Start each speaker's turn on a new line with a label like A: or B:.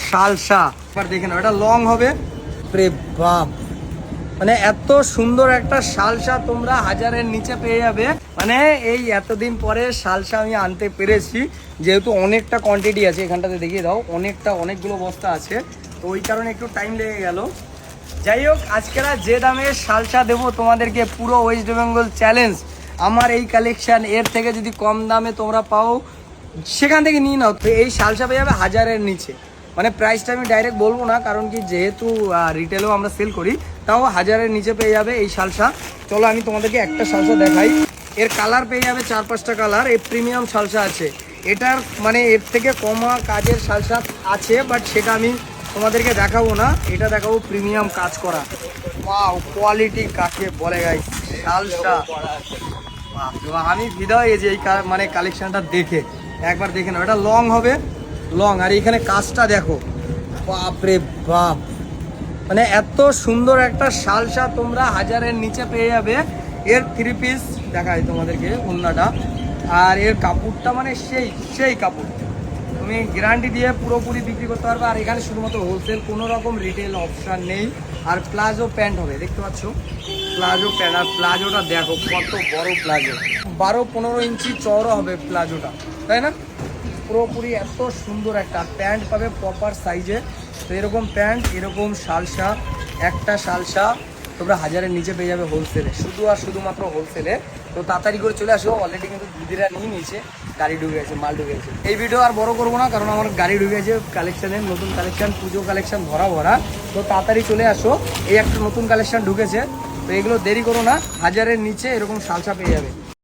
A: শালসা এবার দেখে নাও, এটা লং হবে। রে বাপ, মানে এত সুন্দর একটা শালসা তোমরা 1000-এর নিচে পেয়ে যাবে। মানে এই এতদিন পরে শালসা আমি আনতে পেরেছি, যেহেতু অনেকটা কোয়ান্টিটি আছে। এখানটাতে দেখিয়ে দাও, অনেকগুলো বস্তা আছে, তো ওই কারণে একটু টাইম লেগে গেল। যাই হোক, আজকেরা যে দামে শালসা দেবো তোমাদেরকে, পুরো ওয়েস্ট বেঙ্গল চ্যালেঞ্জ আমার এই কালেকশান। এর থেকে যদি কম দামে তোমরা পাও সেখান থেকে নিয়ে নাও। তো এই শালসা পেয়ে যাবে 1000-এর নিচে। মানে প্রাইসটা আমি ডাইরেক্ট বলবো না, কারণ কি যেহেতু রিটেলেও আমরা সেল করি, তাও 1000-এর নিচে পেয়ে যাবে এই শালসা। চলো আমি তোমাদেরকে একটা শালসা দেখাই। এর কালার পেয়ে যাবে 4-5টা কালার। এই প্রিমিয়াম শালসা আছে। এটার মানে এর থেকে কমা কাজের শালসা আছে, বাট সেটা আমি তোমাদেরকে দেখাবো না, এটা দেখাবো প্রিমিয়াম কাজ করা। ওয়াও, কোয়ালিটি কাকে বলে গাইস, শালসা। আমি ফিদা হয়ে গেছি এই মানে কালেকশনটা দেখে। একবার দেখে নাও, এটা লং হবে, লং। আর এইখানে কাজটা দেখো, বাপরে বাপ, মানে এত সুন্দর একটা শালসা তোমরা 1000-এর নিচে পেয়ে যাবে। এর 3 পিস দেখাই তোমাদেরকে, ওন্নাটা আর এর কাপড়টা মানে সেই কাপড়, তুমি গ্যারান্টি দিয়ে পুরোপুরি বিক্রি করতে পারবে। আর এখানে শুধুমাত্র হোলসেল, কোনো রকম রিটেল অপশান নেই। আর প্লাজো প্যান্ট হবে, দেখতে পাচ্ছ প্লাজো প্যান্ট। আর প্লাজোটা দেখো কত বড় প্লাজো, 12-15 ইঞ্চি চওড়া হবে প্লাজোটা, তাই না? পুরোপুরি এত সুন্দর একটা প্যান্ট পাবে প্রপার সাইজে। তো এরকম প্যান্ট, এরকম শালসা, একটা শালসা তোমরা 1000-এর নিচে পেয়ে যাবে হোলসেলে, শুধুমাত্র হোলসেলে। তো তাড়াতাড়ি করে চলে আসো। অলরেডি কিন্তু দিদিরা নিয়ে নিয়েছে, গাড়ি ঢুকে গেছে, মাল ঢুকে গেছে। এই ভিডিও আর বড় করবো না, কারণ আমার গাড়ি ঢুকে গেছে কালেকশানের, নতুন কালেকশান, পুজো কালেকশান ভরা। তো তাড়াতাড়ি চলে আসো, এই একটা নতুন কালেকশান ঢুকেছে। তো এগুলো দেরি করো না, 1000-এর নিচে এরকম শালসা পেয়ে যাবে।